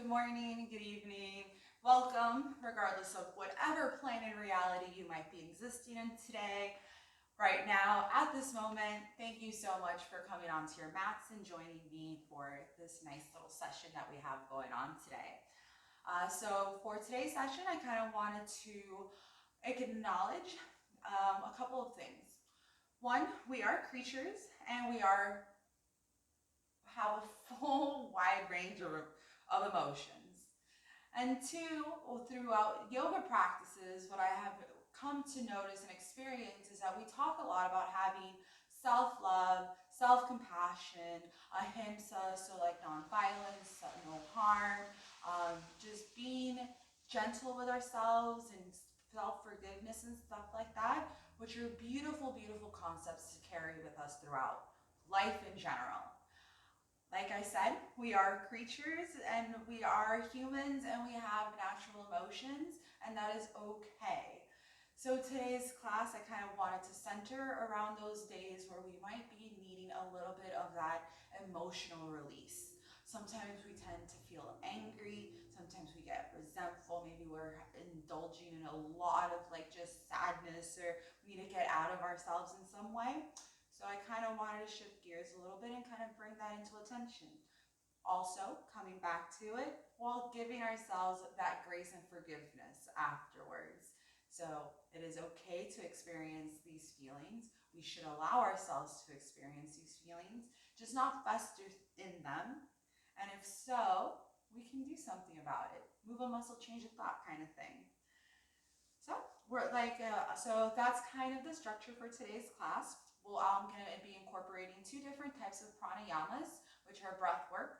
good morning, good evening, welcome, regardless of whatever plane in reality you might be existing in today, right now, at this moment. Thank you so much for coming onto your mats and joining me for this nice little session that we have going on today. So for today's session, I kind of wanted to acknowledge a couple of things. One, we are creatures and we have a full wide range of emotions. And two, throughout yoga practices, what I have come to notice and experience is that we talk a lot about having self-love, self-compassion, ahimsa, so like non-violence, no harm, just being gentle with ourselves and self-forgiveness and stuff like that, which are beautiful, beautiful concepts to carry with us throughout life in general. Like I said, we are creatures and we are humans and we have natural emotions, and that is okay. So today's class, I kind of wanted to center around those days where we might be needing a little bit of that emotional release. Sometimes we tend to feel angry, sometimes we get resentful, maybe we're indulging in a lot of just sadness, or we need to get out of ourselves in some way. So I kind of wanted to shift gears a little bit and kind of bring that into attention. Also, coming back to it while giving ourselves that grace and forgiveness afterwards. So it is okay to experience these feelings. We should allow ourselves to experience these feelings, just not fester in them. And if so, we can do something about it. Move a muscle, change a thought kind of thing. So so that's kind of the structure for today's class. Well, I'm going to be incorporating two different types of pranayamas, which are breath work.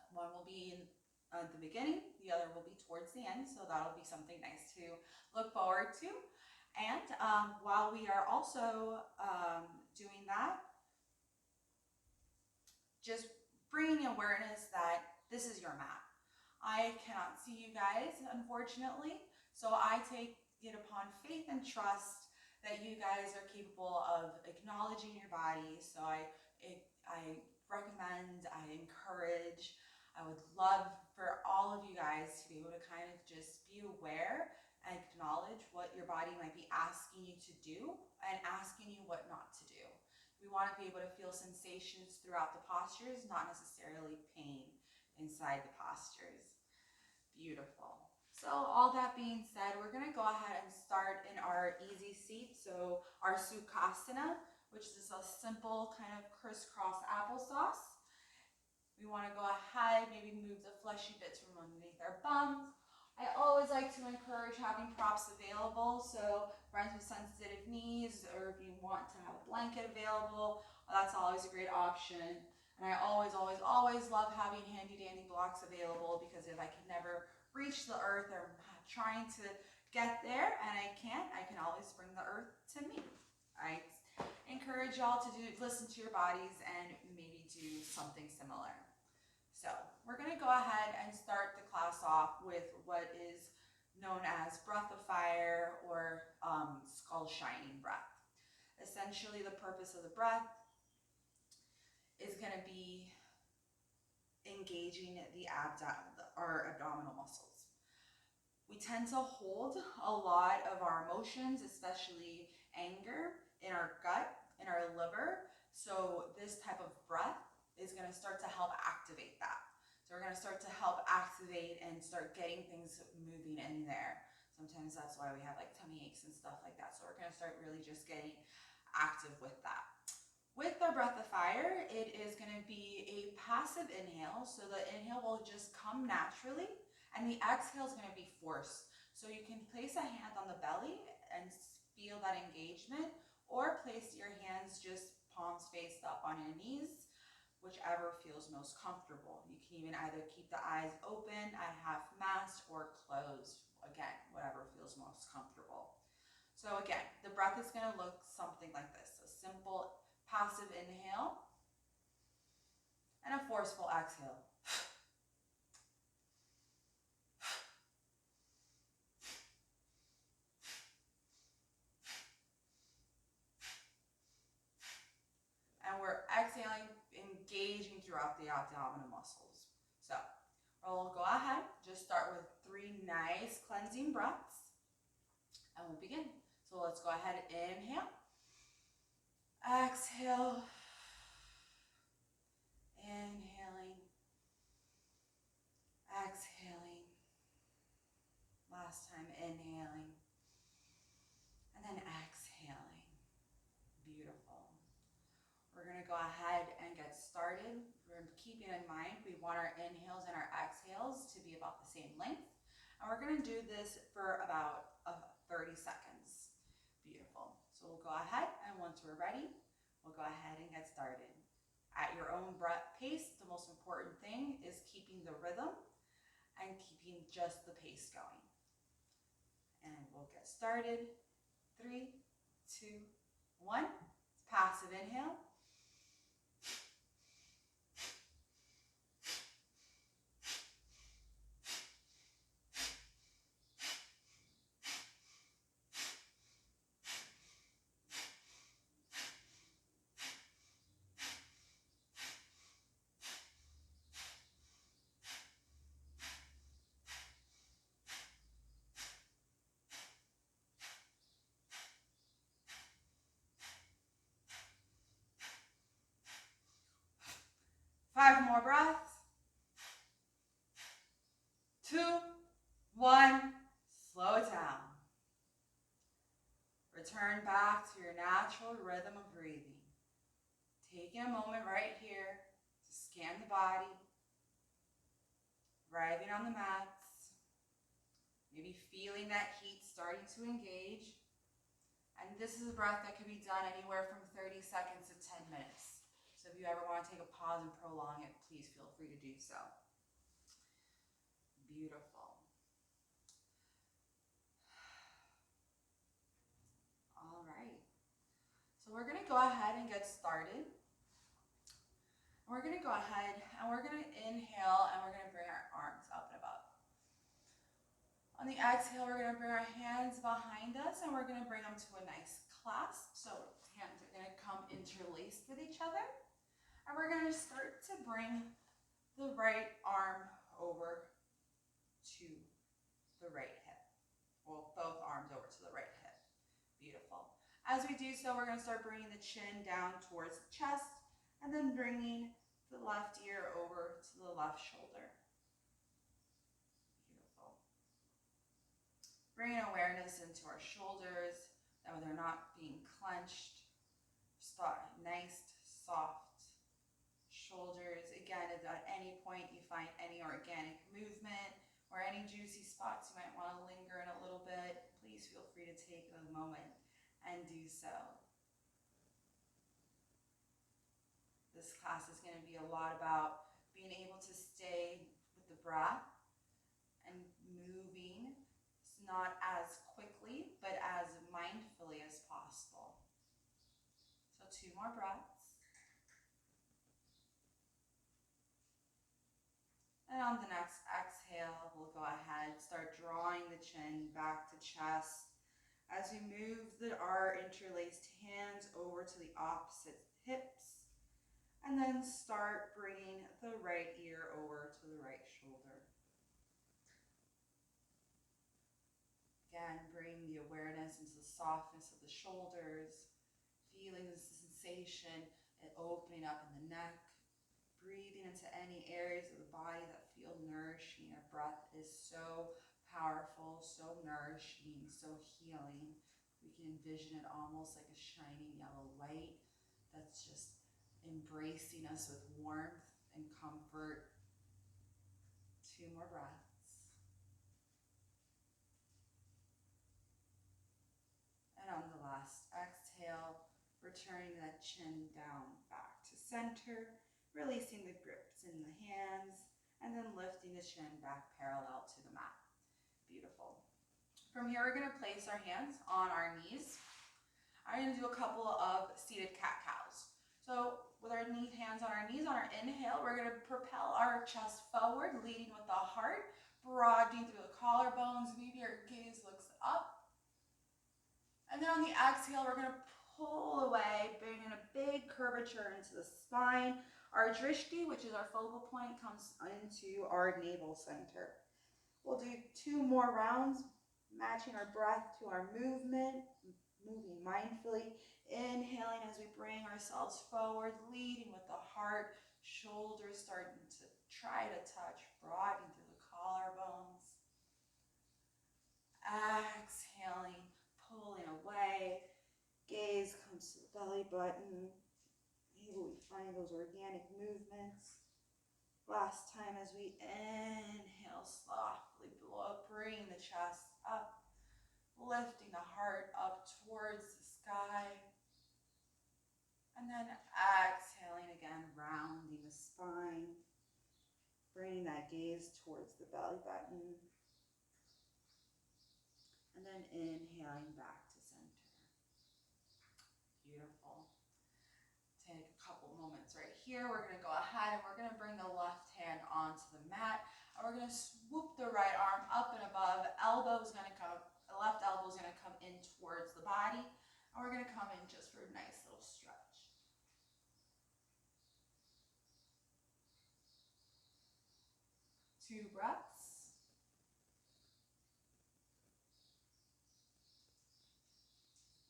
One will be at the beginning, the other will be towards the end, so that'll be something nice to look forward to. And while we are also doing that, just bringing awareness that this is your mat. I cannot see you guys, unfortunately, so I take it upon faith and trust that you guys are capable of acknowledging your body. So I recommend, I encourage, I would love for all of you guys to be able to kind of just be aware and acknowledge what your body might be asking you to do and asking you what not to do. We want to be able to feel sensations throughout the postures, not necessarily pain inside the postures. Beautiful. So all that being said, we're going to go ahead and start in our easy seat. So our Sukhasana, which is a simple kind of crisscross applesauce. We want to go ahead, maybe move the fleshy bits from underneath our bums. I always like to encourage having props available. So friends with sensitive knees, or if you want to have a blanket available, that's always a great option. And I always, always, always love having handy dandy blocks available, because if I can never reach the earth or trying to get there and I can't, I can always bring the earth to me. I encourage y'all to listen to your bodies and maybe do something similar. So we're going to go ahead and start the class off with what is known as breath of fire, or skull shining breath. Essentially, the purpose of the breath is going to be engaging our abdominal muscles. We tend to hold a lot of our emotions, especially anger, in our gut, in our liver. So this type of breath is going to start to help activate that. So we're going to start to help activate and start getting things moving in there. Sometimes that's why we have tummy aches and stuff like that. So we're going to start really just getting active with that. With our breath of fire, it is going to be a passive inhale. So the inhale will just come naturally, and the exhale is going to be forced. So you can place a hand on the belly and feel that engagement, or place your hands just palms faced up on your knees, whichever feels most comfortable. You can even either keep the eyes open at half mast or closed. Again, whatever feels most comfortable. So again, the breath is going to look something like this: a simple passive inhale and a forceful exhale. And we're exhaling, engaging throughout the abdominal muscles. So We'll go ahead, just start with 3 nice cleansing breaths, and we'll begin. So let's go ahead, inhale, exhale, inhaling, exhaling, last time inhaling, and then exhaling. Beautiful. We're going to go ahead and get started. We're keeping in mind we want our inhales and our exhales to be about the same length. And we're going to do this for about 30 seconds. Beautiful. So we'll go ahead, and once we're ready, we'll go ahead and get started. At your own breath pace, the most important thing is keeping the rhythm and keeping just the pace going. And we'll get started. 3, 2, 1. Passive inhale. Five more breaths. 2, 1. Slow it down. Return back to your natural rhythm of breathing. Taking a moment right here to scan the body, writhing on the mats, maybe feeling that heat starting to engage. And this is a breath that can be done anywhere from 30 seconds to 10 minutes. So if you ever want to take a pause and prolong it, please feel free to do so. Beautiful. All right. So we're going to go ahead and get started. We're going to go ahead and we're going to inhale, and we're going to bring our arms up and above. On the exhale, we're going to bring our hands behind us, and we're going to bring them to a nice clasp. So hands are going to come interlaced with each other. And we're going to start to bring the right arm over to the right hip. Well, both arms over to the right hip. Beautiful. As we do so, we're going to start bringing the chin down towards the chest, and then bringing the left ear over to the left shoulder. Beautiful. Bringing awareness into our shoulders, that they're not being clenched. Nice, soft shoulders. Again, if at any point you find any organic movement or any juicy spots you might want to linger in a little bit, please feel free to take a moment and do so. This class is going to be a lot about being able to stay with the breath and moving, not as quickly, but as mindfully as possible. So 2 more breaths. And on the next exhale, we'll go ahead, start drawing the chin back to chest as we move our interlaced hands over to the opposite hips. And then start bringing the right ear over to the right shoulder. Again, bring the awareness into the softness of the shoulders, feeling the sensation and opening up in the neck, breathing into any areas of the body that feel nourishing. Our breath is so powerful, so nourishing, so healing. We can envision it almost like a shining yellow light that's just embracing us with warmth and comfort. 2 more breaths. And on the last exhale, returning that chin down back to center, releasing the grips in the hands, and then lifting the chin back parallel to the mat. Beautiful. From here, we're going to place our hands on our knees. I'm going to do a couple of seated cat-cows. So with our hands on our knees, on our inhale, we're going to propel our chest forward, leading with the heart, broadening through the collarbones. Maybe our gaze looks up. And then on the exhale, we're going to pull away, bringing a big curvature into the spine, Our drishti, which is our focal point, comes into our navel center. We'll do 2 more rounds, matching our breath to our movement, moving mindfully, inhaling as we bring ourselves forward, leading with the heart, shoulders starting to try to touch, broadening through the collarbones. Exhaling, pulling away, gaze comes to the belly button. Maybe we find those organic movements. Last time as we inhale, softly bring the chest up, lifting the heart up towards the sky. And then exhaling again, rounding the spine, bringing that gaze towards the belly button. And then inhaling back to center. Beautiful. Take a couple moments right here. We're going to go ahead and we're going to bring the left hand onto the mat. And we're going to swoop the right arm up and above. The left elbow is going to come in towards the body. And we're going to come in just for a nice little stretch. Two breaths.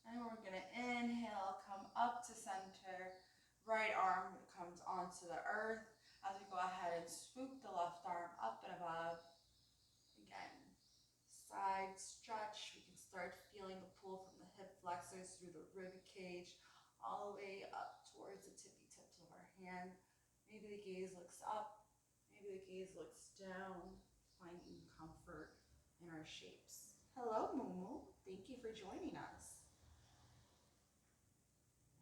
And we're going to inhale, come up to center. Right arm comes onto the earth as we go ahead and swoop the left arm up and above. Again, side stretch. We can start feeling the pull from the hip flexors through the rib cage, all the way up towards the tippy tips of our hand. Maybe the gaze looks up, maybe the gaze looks down, finding comfort in our shapes. Hello, Mumu. Thank you for joining us.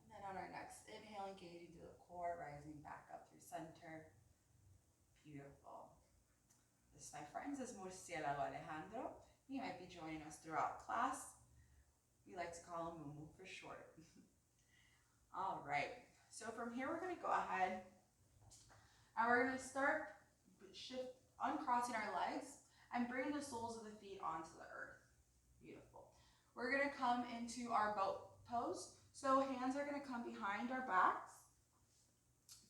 And then on our next inhale, engaging to the core, rising back up through center. Beautiful. This, my friends, is Murcielago Alejandro. He might be joining us throughout class. We like to call him Mumu for short. All right. So from here, we're going to go ahead and we're going to start uncrossing our legs and bring the soles of the feet onto the earth. Beautiful. We're going to come into our boat pose. So hands are going to come behind our backs.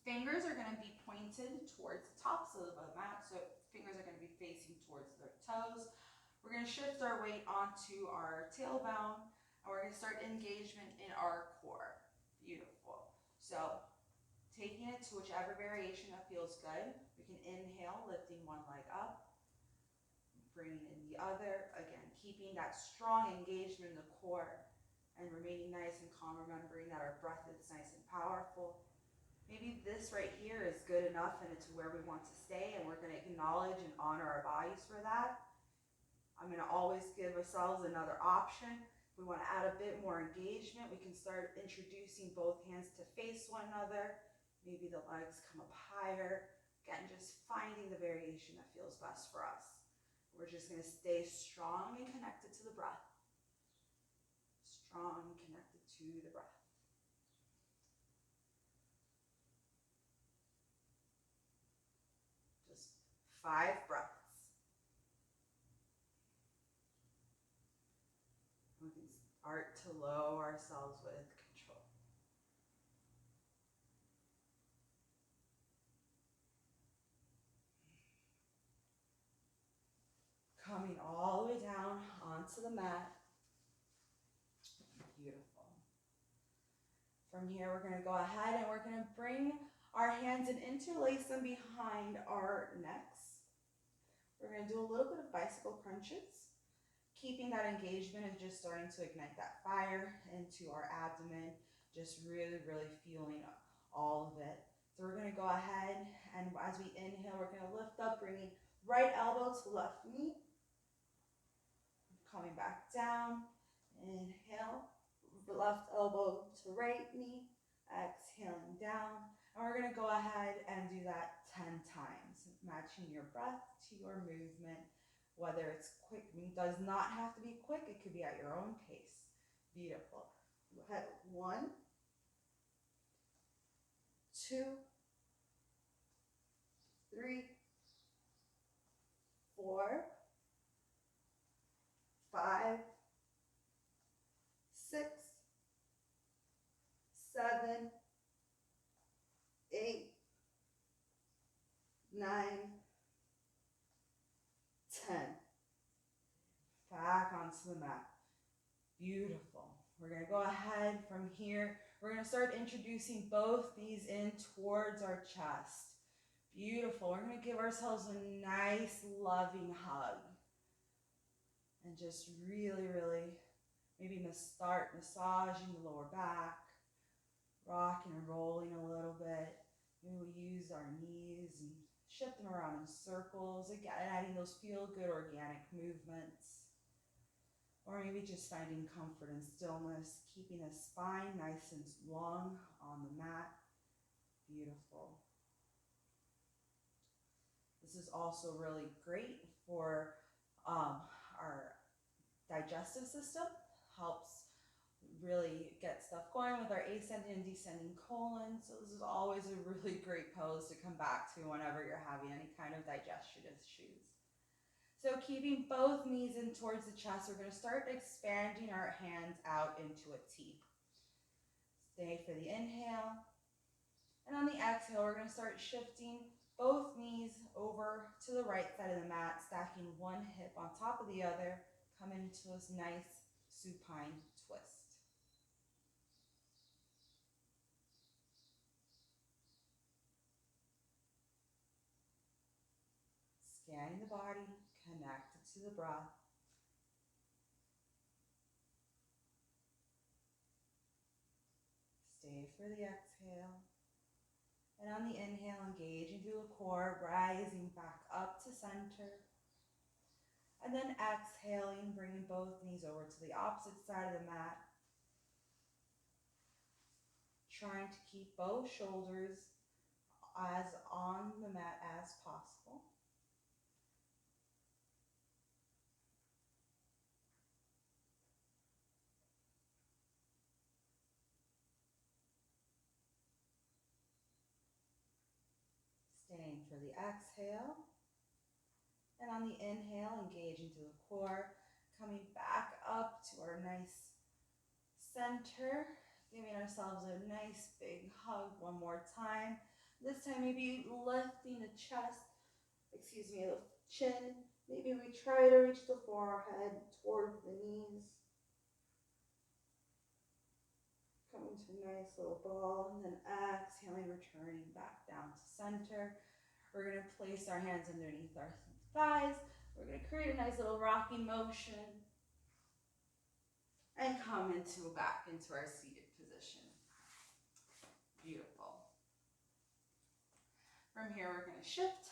Fingers are going to be pointed towards the tops of the mat. So fingers are going to be facing towards their toes. We're going to shift our weight onto our tailbone. And we're going to start engagement in our core. Beautiful. So taking it to whichever variation that feels good. We can inhale, lifting one leg up. Bringing in the other. Again, keeping that strong engagement in the core. And remaining nice and calm, remembering that our breath is nice and powerful. Maybe this right here is good enough and it's where we want to stay, and we're going to acknowledge and honor our bodies for that. I'm going to always give ourselves another option. If we want to add a bit more engagement, we can start introducing both hands to face one another. Maybe the legs come up higher. Again, just finding the variation that feels best for us. We're just going to stay strong and connected to the breath. Strong and connected to the breath. Just 5 breaths. We can start to lower ourselves with control. Coming all the way down onto the mat. Beautiful. From here, we're going to go ahead and we're going to bring our hands and interlace them behind our necks. We're going to do a little bit of bicycle crunches, keeping that engagement and just starting to ignite that fire into our abdomen, just really, really feeling all of it. So we're going to go ahead and as we inhale, we're going to lift up, bringing right elbow to left knee. Coming back down, inhale, left elbow to right knee, exhaling down. And we're going to go ahead and do that 10 times, matching your breath to your movement, whether it's quick. It does not have to be quick. It could be at your own pace. Beautiful. Go ahead. 1, 2, 3, 4, 5, 6, 7, 8, 9, 10. Back onto the mat. Beautiful. We're going to go ahead from here. We're going to start introducing both knees in towards our chest. Beautiful. We're going to give ourselves a nice, loving hug. And just really, really maybe start massaging the lower back, rocking and rolling a little bit. Maybe we use our knees and shift them around in circles. Again, adding those feel-good organic movements. Or maybe just finding comfort and stillness, keeping the spine nice and long on the mat. Beautiful. This is also really great for our digestive system. Helps really get stuff going with our ascending and descending colon. So this is always a really great pose to come back to whenever you're having any kind of digestion issues. So keeping both knees in towards the chest, we're going to start expanding our hands out into a T. Stay for the inhale. And on the exhale, we're going to start shifting both knees over to the right side of the mat, stacking one hip on top of the other, come into this nice supine twist. Scanning the body, connected to the breath. Stay for the exhale. And on the inhale, engaging through the core, rising back up to center. And then exhaling, bringing both knees over to the opposite side of the mat. Trying to keep both shoulders as on the mat as possible. Staying for the exhale. And on the inhale, engaging through the core, coming back up to our nice center, giving ourselves a nice big hug one more time. This time maybe lifting the chest, the chin. Maybe we try to reach the forehead towards the knees. Coming to a nice little ball, and then exhaling, returning back down to center. We're going to place our hands underneath our thighs. We're going to create a nice little rocking motion and come back into our seated position. Beautiful. From here, we're going to shift,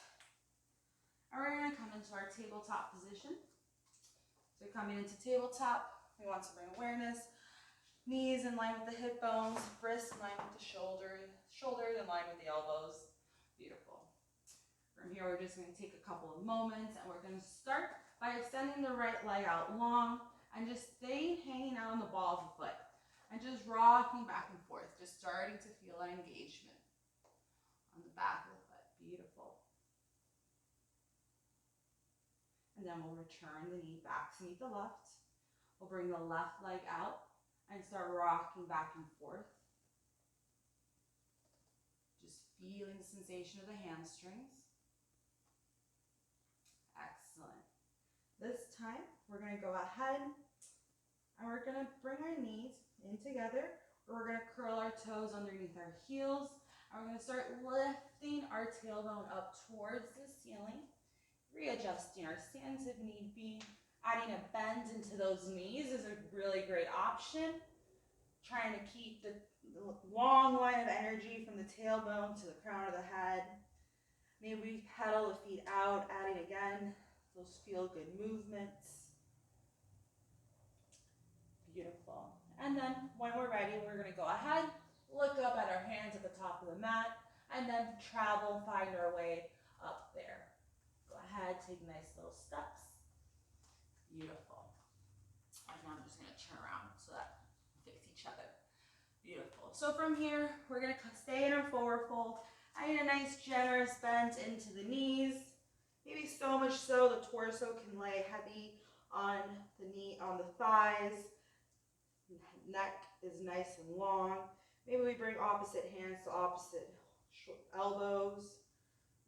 and we're going to come into our tabletop position. So coming into tabletop, we want to bring awareness, knees in line with the hip bones, wrists in line with the shoulders in line with the elbows. Beautiful. From here, we're just going to take a couple of moments, and we're going to start by extending the right leg out long and just staying hanging out on the ball of the foot and just rocking back and forth, just starting to feel that engagement on the back of the foot. Beautiful. And then we'll return the knee back to meet the left. We'll bring the left leg out and start rocking back and forth. Just feeling the sensation of the hamstrings. Excellent. This time, we're going to go ahead and we're going to bring our knees in together. We're going to curl our toes underneath our heels. And we're going to start lifting our tailbone up towards the ceiling, readjusting our stance if need be. Adding a bend into those knees is a really great option. Trying to keep the long line of energy from the tailbone to the crown of the head. Maybe we pedal the feet out, adding again those feel-good movements. Beautiful. And then when we're ready, we're going to go ahead, look up at our hands at the top of the mat, and then travel and find our way up there. Go ahead, take nice little steps. Beautiful. And now I'm just going to turn around so that we face each other. Beautiful. So from here, we're going to stay in our forward fold. Adding a nice generous bend into the knees. Maybe so much so the torso can lay heavy on the thighs. Neck is nice and long. Maybe we bring opposite hands to opposite elbows.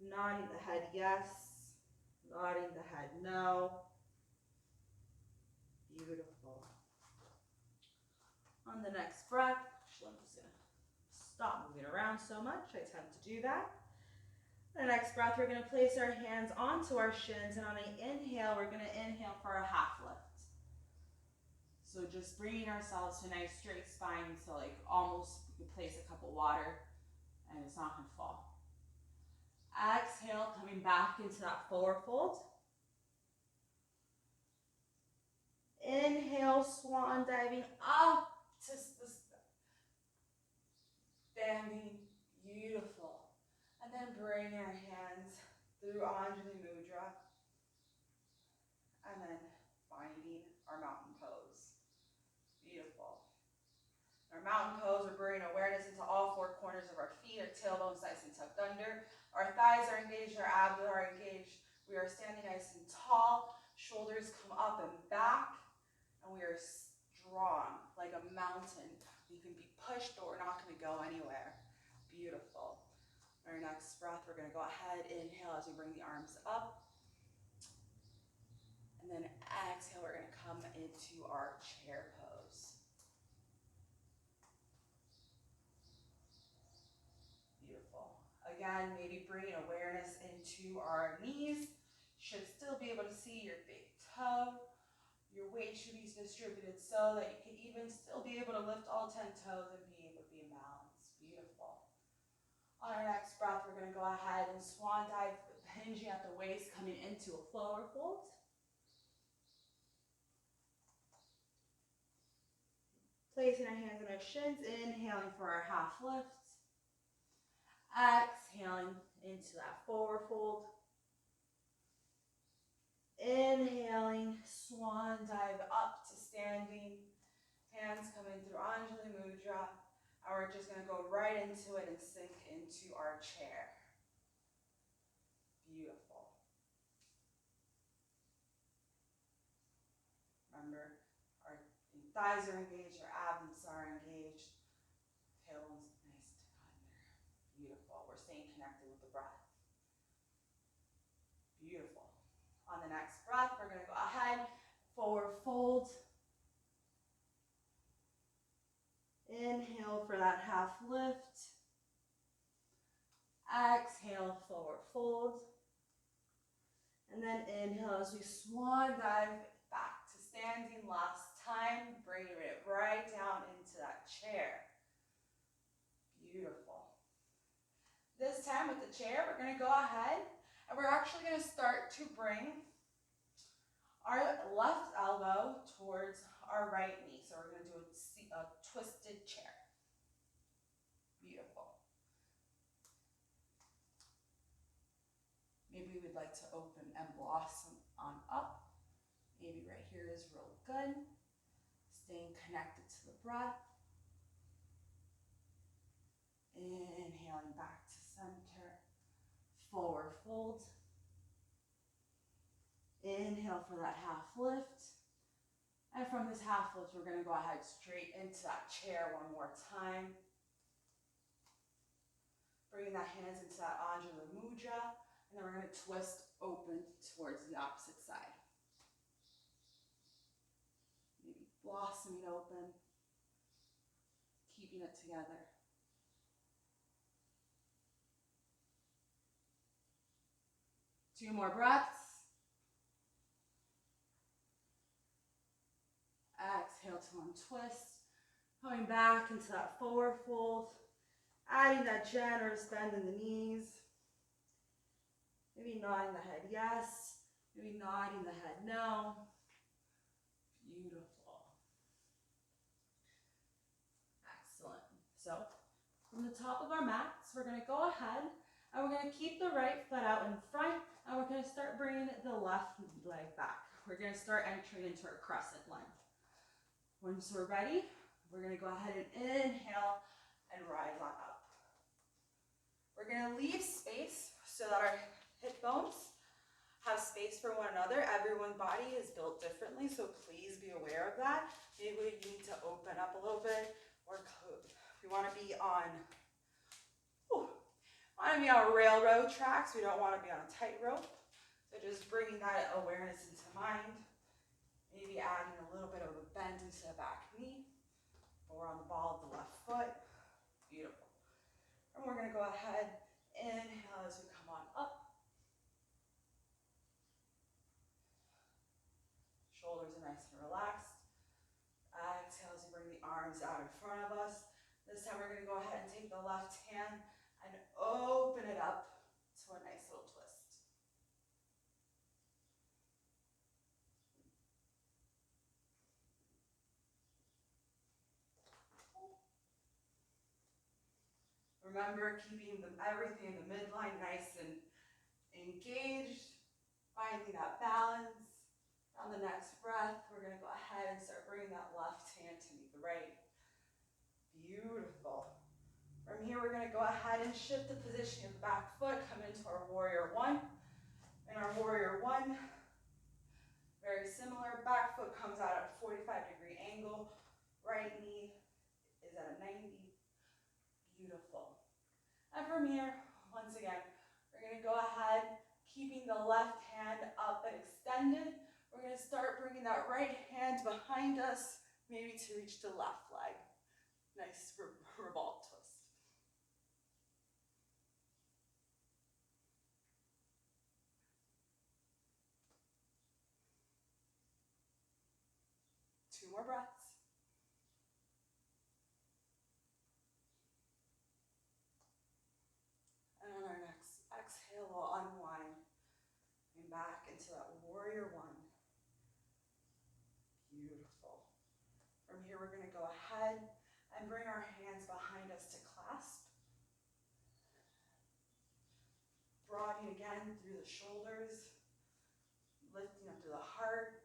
Nodding the head yes, nodding the head no. Beautiful. On the next breath, actually I'm just gonna stop moving around so much. I tend to do that. The next breath, we're gonna place our hands onto our shins, and on an inhale, we're gonna inhale for a half lift. So just bringing ourselves to a nice straight spine, so like almost you could place a cup of water and it's not gonna fall. Exhale, coming back into that forward fold. Inhale, swan diving up to the standing, beautiful. And then bring our hands through Anjali Mudra. And then finding our mountain pose. Beautiful. Our mountain pose, we're bringing awareness into all four corners of our feet. Our tailbone's nice and tucked under. Our thighs are engaged, our abs are engaged. We are standing nice and tall. Shoulders come up and back. And we are strong, like a mountain. We can be pushed, but we're not going to go anywhere. Beautiful. Our next breath, we're going to go ahead, inhale as we bring the arms up. And then exhale, we're going to come into our chair pose. Beautiful. Again, maybe bringing awareness into our knees. Should still be able to see your big toe. Your weight should be distributed so that you can even still be able to lift all 10 toes and be able to be in balance. Beautiful. On our next breath, we're going to go ahead and swan dive, hinging at the waist, coming into a forward fold. Placing our hands on our shins, inhaling for our half lift. Exhaling into that forward fold. Inhaling, swan dive up to standing. Hands coming through Anjali Mudra. And we're just going to go right into it and sink into our chair. Beautiful. Remember, our thighs are engaged, our abs are engaged. Tailbone's nice to under. Beautiful. We're staying connected with the breath. Beautiful. On the next breath, we're going to go ahead, forward fold. Inhale for that half lift. Exhale, forward fold. And then inhale as we swan dive back to standing last time, bringing it right down into that chair. Beautiful. This time with the chair, we're going to go ahead and we're actually going to start to bring our left elbow towards our right knee. So we're going to do a twisted chair. Beautiful. Maybe we'd like to open and blossom on up. Maybe right here is real good. Staying connected to the breath. Inhaling back to center. Forward fold. Inhale for that half lift. And from this half lift, we're going to go ahead straight into that chair one more time. Bringing that hands into that Anjali Mudra. And then we're going to twist open towards the opposite side. Maybe blossoming open. Keeping it together. Two more breaths. Exhale to untwist. Coming back into that forward fold. Adding that generous bend in the knees. Maybe nodding the head yes. Maybe nodding the head no. Beautiful. Excellent. So from the top of our mats, we're going to go ahead and we're going to keep the right foot out in front and we're going to start bringing the left leg back. We're going to start entering into our crescent lunge. Once we're ready, we're going to go ahead and inhale and rise on up. We're going to leave space so that our hip bones have space for one another. Everyone's body is built differently, so please be aware of that. Maybe we need to open up a little bit or close. We want to be on want to be on railroad tracks. We don't want to be on a tightrope. So just bringing that awareness into mind. Maybe adding a little bit of a bend into the back knee. Or on the ball of the left foot. Beautiful. And we're going to go ahead, inhale as we come on up. Shoulders are nice and relaxed. Exhale as we bring the arms out in front of us. This time we're going to go ahead and take the left hand and open it up to a nice little twist. Remember, keeping everything in the midline nice and engaged, finding that balance. On the next breath, we're going to go ahead and start bringing that left hand to meet the right. Beautiful. From here, we're going to go ahead and shift the position of the back foot, come into our warrior one. In our warrior one, very similar, back foot comes out at a 45-degree angle, right knee is at a 90. Beautiful. And from here, once again, we're going to go ahead, keeping the left hand up and extended. We're going to start bringing that right hand behind us, maybe to reach the left leg. Nice revolve twist. Two more breaths. And on our next exhale, we'll unwind and back into that warrior one. Beautiful. From here, we're going to go ahead and bring our hands behind us to clasp. Broadening again through the shoulders, lifting up to the heart.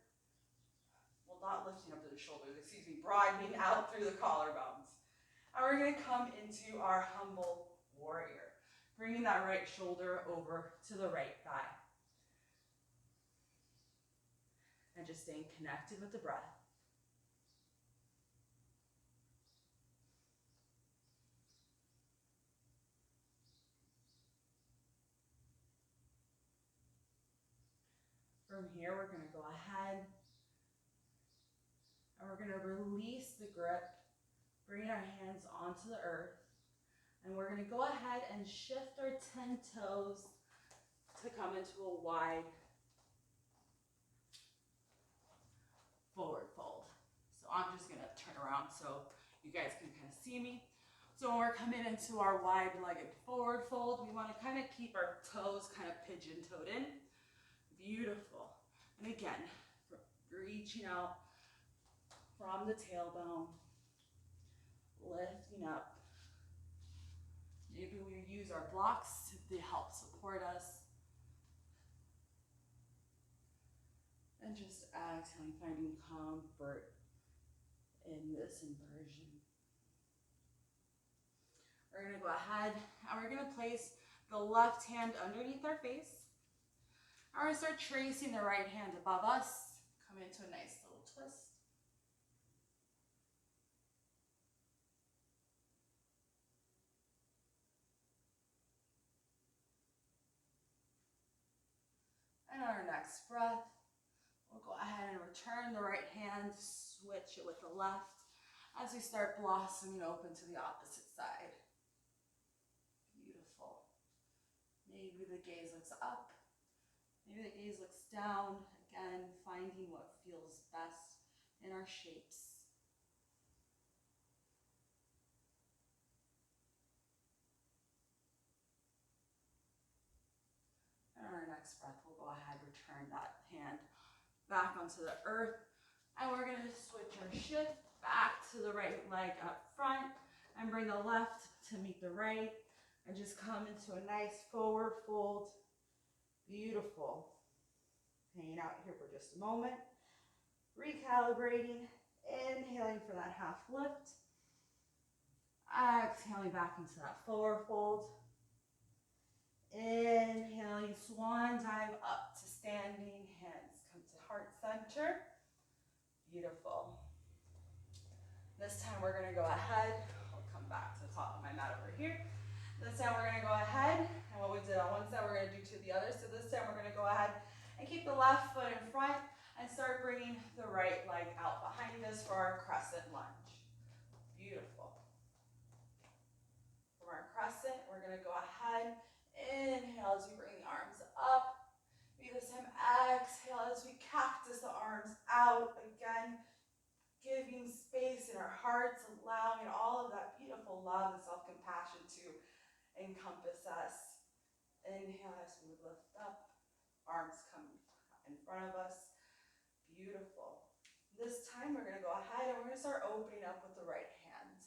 Well, not lifting up to the shoulders, excuse me, broadening out through the collarbones. And we're going to come into our humble warrior, bringing that right shoulder over to the right thigh. And just staying connected with the breath. From here, we're going to go ahead and we're going to release the grip, bring our hands onto the earth, and we're going to go ahead and shift our 10 toes to come into a wide forward fold. So I'm just going to turn around so you guys can kind of see me. So when we're coming into our wide-legged forward fold, we want to kind of keep our toes kind of pigeon-toed in. Beautiful. And again, reaching out from the tailbone, lifting up. Maybe we use our blocks to help support us. And just exhaling, finding comfort in this inversion. We're going to go ahead and we're going to place the left hand underneath our face. And we're going to start tracing the right hand above us. Come into a nice little twist. And on our next breath, we'll go ahead and return the right hand, switch it with the left as we start blossoming open to the opposite side. Beautiful. Maybe the gaze looks up, maybe the gaze looks down. Again, finding what feels best in our shapes. And on our next breath, we'll go ahead, return that hand back onto the earth. And we're going to switch our shift back to the right leg up front and bring the left to meet the right and just come into a nice forward fold. Beautiful. Hanging out here for just a moment. Recalibrating. Inhaling for that half lift. Exhaling back into that forward fold. Inhaling, swan dive up to standing. Hands come to heart center. Beautiful. This time we're going to go ahead. I'll come back to the top of my mat over here. This time we're gonna go ahead, and what we did on one side, we're gonna do to the other. So this time we're gonna go ahead and keep the left foot in front and start bringing the right leg out behind us for our crescent lunge. Beautiful. From our crescent, we're gonna go ahead, inhale as we bring the arms up. Maybe this time exhale as we cactus the arms out. Again, giving space in our hearts, allowing all of that beautiful love and self-compassion to encompass us. Inhale as we lift up, arms come in front of us. Beautiful. This time we're going to go ahead and we're going to start opening up with the right hand.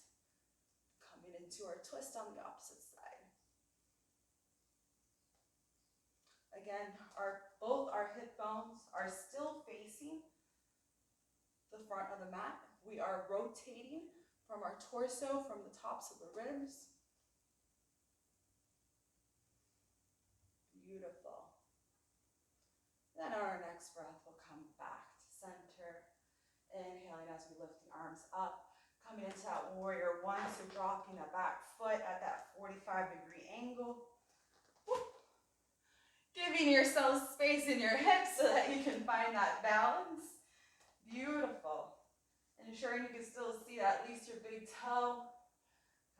Coming into our twist on the opposite side. Again, both our hip bones are still facing the front of the mat. We are rotating from our torso, from the tops of the ribs. Beautiful. Then on our next breath, we'll come back to center. Inhaling as we lift the arms up. Coming into that warrior one, so dropping the back foot at that 45-degree angle. Woo. Giving yourself space in your hips so that you can find that balance. Beautiful. Ensuring you can still see at least your big toe.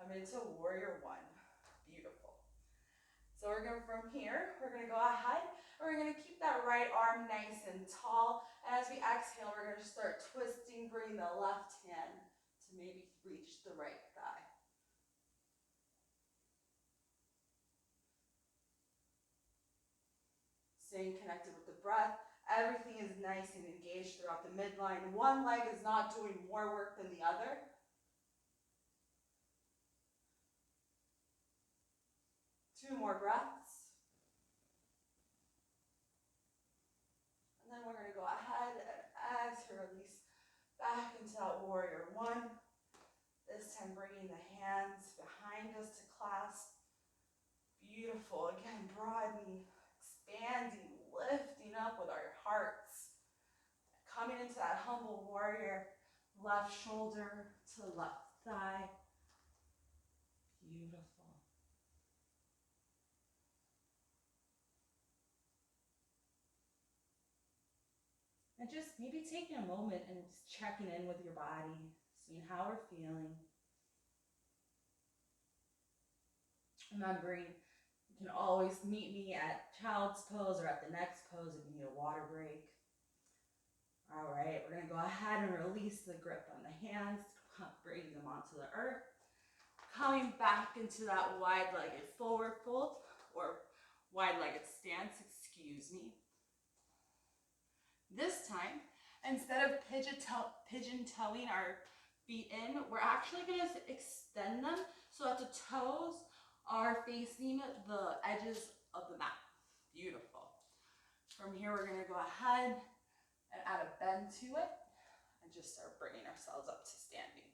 Come into warrior one. Beautiful. So we're going from here, we're going to go ahead, and we're going to keep that right arm nice and tall. And as we exhale, we're going to start twisting, bringing the left hand to maybe reach the right thigh. Staying connected with the breath. Everything is nice and engaged throughout the midline. One leg is not doing more work than the other. Two more breaths. And then we're going to go ahead and exhale, release back into that warrior one. This time bringing the hands behind us to clasp. Beautiful. Again, broadening, expanding, lifting up with our hearts. Coming into that humble warrior, left shoulder to left thigh. Beautiful. And just maybe taking a moment and just checking in with your body, seeing how we're feeling. Remembering, you can always meet me at child's pose or at the next pose if you need a water break. All right, we're going to go ahead and release the grip on the hands, bring them onto the earth. Coming back into that wide-legged forward fold or wide-legged stance, excuse me. This time, instead of pigeon-toeing our feet in, we're actually going to extend them so that the toes are facing the edges of the mat. Beautiful. From here, we're going to go ahead and add a bend to it and just start bringing ourselves up to standing.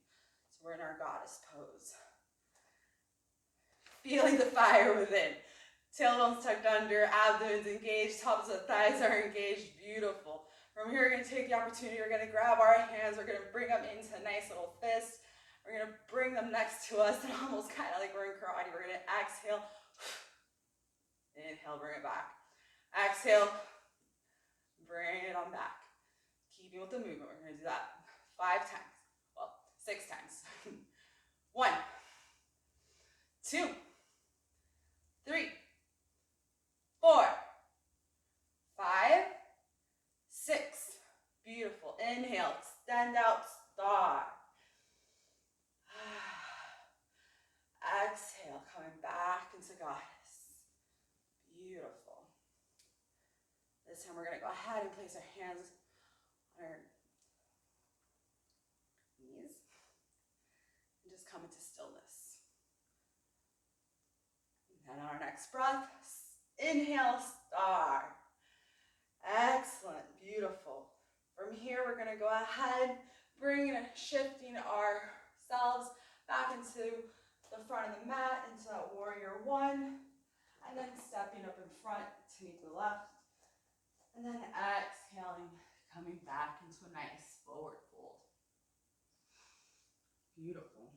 So we're in our goddess pose. Feeling the fire within. Tailbones tucked under, abdomen's engaged, tops of the thighs are engaged. Beautiful. From here, we're going to take the opportunity, we're going to grab our hands, we're going to bring them into a nice little fist. We're going to bring them next to us, and almost kind of like we're in karate. We're going to exhale, inhale, bring it back. Exhale, bring it on back. Keeping with the movement, we're going to do that 5 times. Well, 6 times. 1, 2, 3, 4, 5, 6. Beautiful. Inhale, extend out, star. Exhale, coming back into goddess. Beautiful. This time we're going to go ahead and place our hands on our knees and just come into stillness. And on our next breath, inhale, star. Excellent, beautiful. From here, we're going to go ahead, shifting ourselves back into the front of the mat, into that warrior one, and then stepping up in front to meet the left, and then exhaling, coming back into a nice forward fold. Beautiful.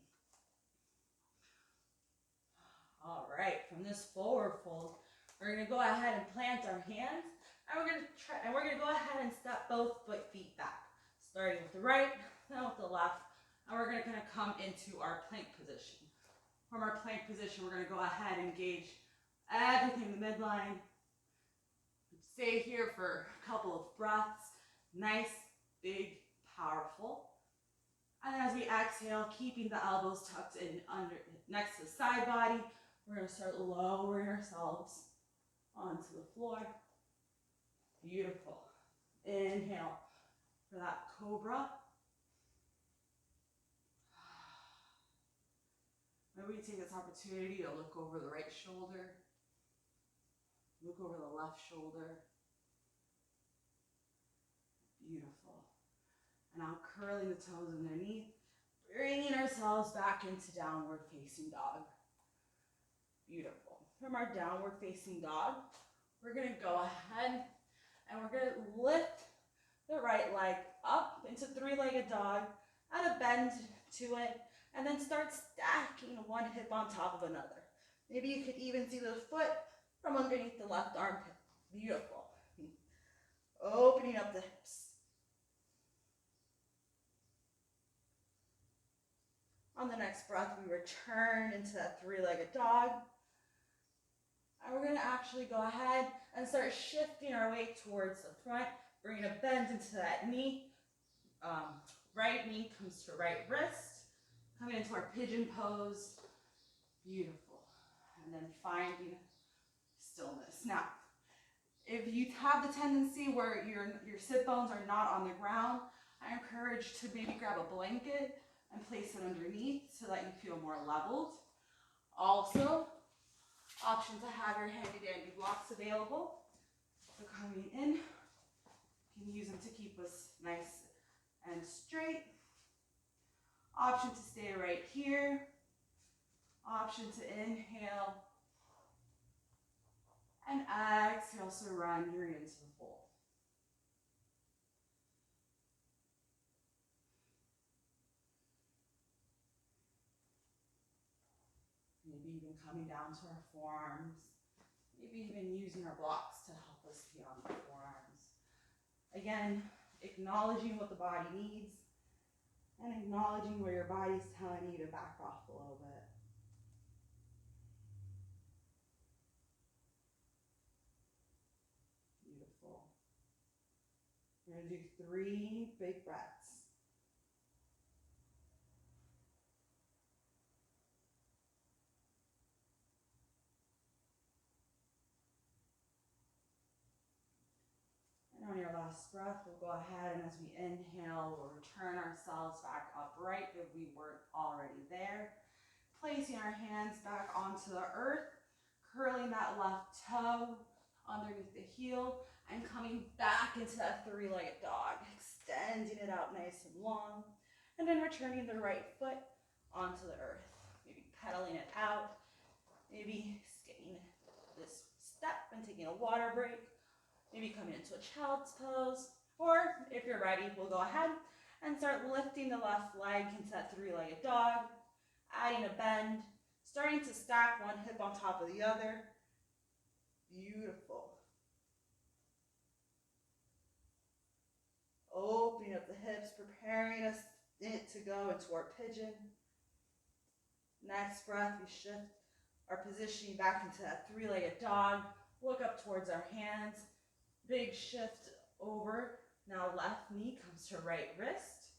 All right, from this forward fold, we're gonna go ahead and plant our hands, and we're gonna go ahead and step both feet back, starting with the right, then with the left, and we're gonna come into our plank position. From our plank position, we're gonna go ahead and engage everything in the midline. Stay here for a couple of breaths, nice, big, powerful. And then as we exhale, keeping the elbows tucked in next to the side body, we're going to start lowering ourselves onto the floor. Beautiful. Inhale for that cobra. Maybe we take this opportunity to look over the right shoulder, look over the left shoulder. Beautiful. And now curling the toes underneath, bringing ourselves back into downward facing dog. Beautiful. From our downward facing dog, we're going to go ahead and we're going to lift the right leg up into three-legged dog, add a bend to it, and then start stacking one hip on top of another. Maybe you could even see the foot from underneath the left armpit. Beautiful. Opening up the hips. On the next breath, we return into that three-legged dog. And we're going to actually go ahead and start shifting our weight towards the front, bringing a bend into that knee. Right knee comes to right wrist. Coming into our pigeon pose. Beautiful. And then finding stillness. Now, if you have the tendency where your sit bones are not on the ground, I encourage to maybe grab a blanket and place it underneath so that you feel more leveled. Also, option to have your handy dandy blocks available. So coming in, you can use them to keep us nice and straight. Option to stay right here. Option to inhale and exhale, surrender into the fold. Maybe even coming down to our forearms. Maybe even using our blocks to help us beyond the forearms. Again, acknowledging what the body needs and acknowledging where your body's telling you to back off a little bit. Beautiful. We're going to do 3 big breaths. On your last breath, we'll go ahead and as we inhale, we'll return ourselves back upright if we weren't already there. Placing our hands back onto the earth, curling that left toe underneath the heel, and coming back into that three-legged dog, extending it out nice and long, and then returning the right foot onto the earth. Maybe pedaling it out, maybe skipping this step and taking a water break. Maybe coming into a child's pose, or if you're ready, we'll go ahead and start lifting the left leg into that three-legged dog, adding a bend, starting to stack one hip on top of the other. Beautiful. Opening up the hips, preparing us to go into our pigeon. Next breath, we shift our positioning back into that three-legged dog. Look up towards our hands. Big shift over. Now left knee comes to right wrist.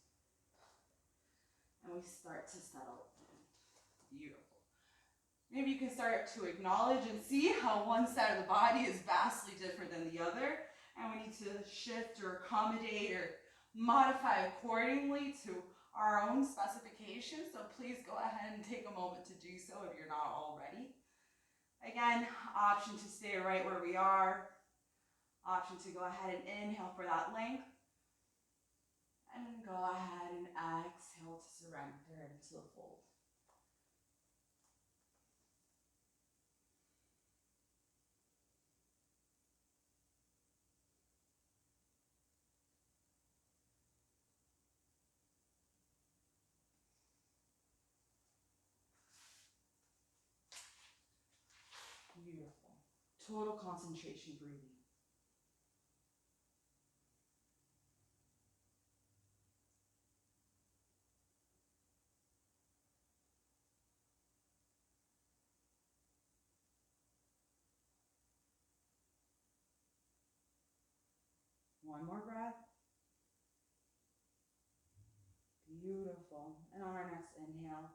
And we start to settle in. Beautiful. Maybe you can start to acknowledge and see how one side of the body is vastly different than the other. And we need to shift or accommodate or modify accordingly to our own specifications. So please go ahead and take a moment to do so if you're not already. Again, option to stay right where we are. Option to go ahead and inhale for that length. And then go ahead and exhale to surrender into the fold. Beautiful. Total concentration breathing. One more breath. Beautiful. And on our next inhale,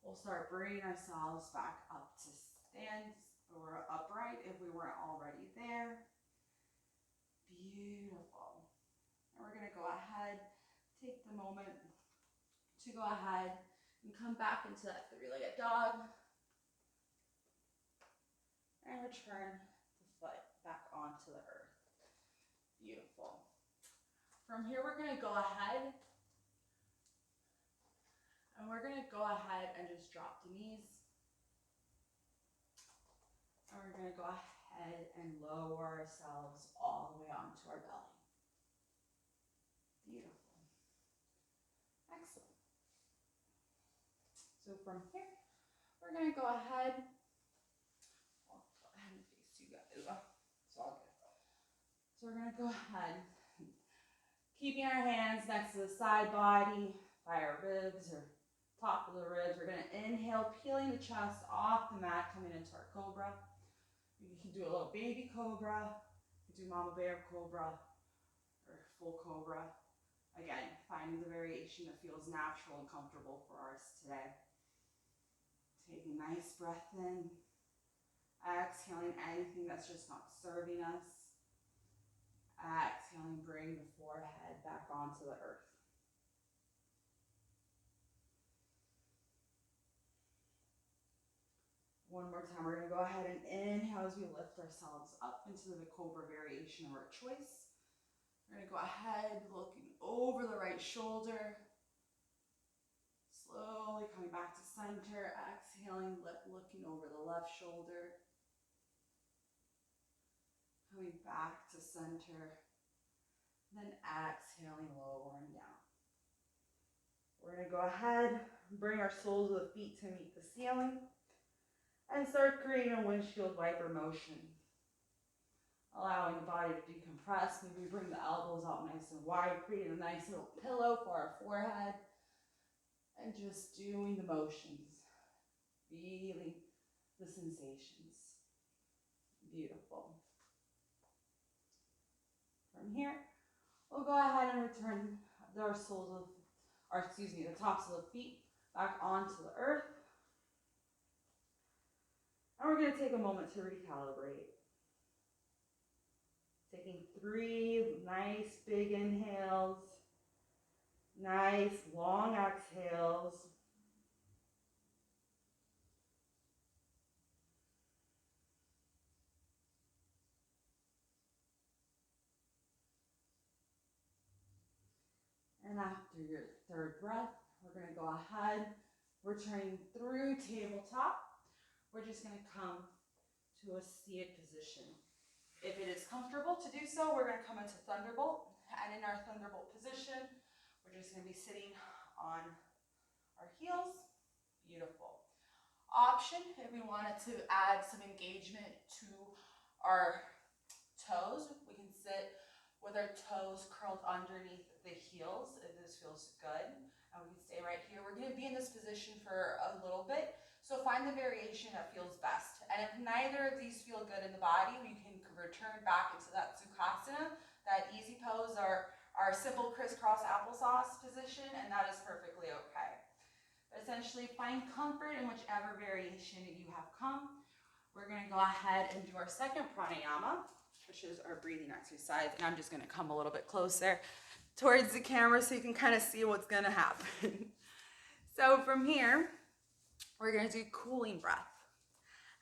we'll start bringing ourselves back up to stand or upright if we weren't already there. Beautiful. And we're going to go ahead, take the moment to go ahead and come back into that three-legged dog. And return the foot back onto the earth. Beautiful. From here, we're going to go ahead and we're going to go ahead and just drop the knees. And we're going to go ahead and lower ourselves all the way onto our belly. Beautiful. Excellent. So from here, we're going to go ahead. I'll go ahead and face you guys. It's all good. So we're going to go ahead, keeping our hands next to the side body, by our ribs or top of the ribs. We're going to inhale, peeling the chest off the mat, coming into our cobra. You can do a little baby cobra, you can do mama bear cobra, or full cobra. Again, finding the variation that feels natural and comfortable for us today. Taking a nice breath in, exhaling anything that's just not serving us. Exhaling, bring the forehead back onto the earth. One more time, we're going to go ahead and inhale as we lift ourselves up into the cobra variation of our choice. We're going to go ahead, looking over the right shoulder. Slowly coming back to center, exhaling, looking over the left shoulder. Coming back to center, then exhaling, lowering down. We're going to go ahead and bring our soles of the feet to meet the ceiling and start creating a windshield wiper motion. Allowing the body to decompress. Maybe we bring the elbows out nice and wide, creating a nice little pillow for our forehead. And just doing the motions, feeling the sensations. Beautiful. From here, we'll go ahead and return the tops of the feet back onto the earth. And we're going to take a moment to recalibrate. Taking 3 nice big inhales, nice long exhales. And after your third breath, we're going to go ahead, returning through tabletop. We're just going to come to a seated position. If it is comfortable to do so, we're going to come into Thunderbolt. And in our Thunderbolt position, we're just going to be sitting on our heels. Beautiful. Option, if we wanted to add some engagement to our toes, we can sit with our toes curled underneath the heels if this feels good. And we can stay right here. We're going to be in this position for a little bit. So find the variation that feels best. And if neither of these feel good in the body, we can return back into that Sukhasana, that easy pose, our simple crisscross applesauce position, and that is perfectly okay. But essentially, find comfort in whichever variation you have come. We're going to go ahead and do our second pranayama, which is our breathing exercise. And I'm just going to come a little bit closer towards the camera so you can kind of see what's going to happen. So from here, we're going to do cooling breath.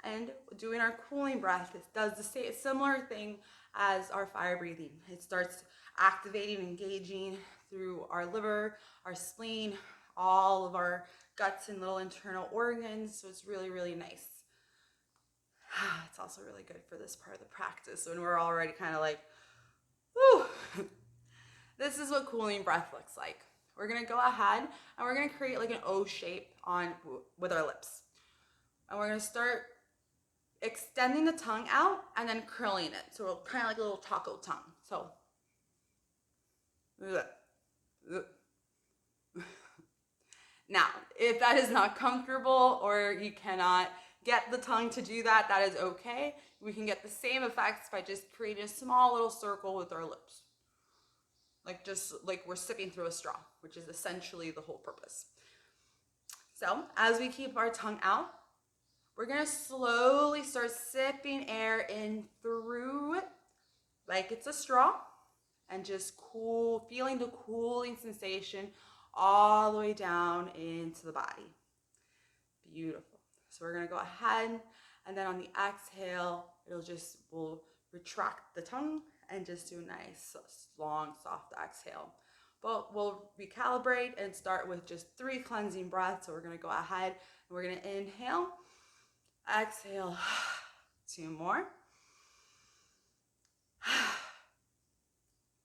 And doing our cooling breath, it does the similar thing as our fire breathing. It starts activating, engaging through our liver, our spleen, all of our guts and little internal organs. So it's really, really nice. It's also really good for this part of the practice when we're already kind of like, whew. This is what cooling breath looks like. We're going to go ahead and we're going to create like an O shape with our lips. And we're going to start extending the tongue out and then curling it. So kind of like a little taco tongue. So, now, if that is not comfortable or you cannot get the tongue to do that, that is okay. We can get the same effects by just creating a small little circle with our lips. Like just like we're sipping through a straw, which is essentially the whole purpose. So as we keep our tongue out, we're gonna slowly start sipping air in through it like it's a straw and just feeling the cooling sensation all the way down into the body. Beautiful. So we're gonna go ahead and then on the exhale, we'll retract the tongue and just do a nice, long, soft exhale. But we'll recalibrate and start with just 3 cleansing breaths. So we're gonna go ahead and we're gonna inhale, exhale, 2 more.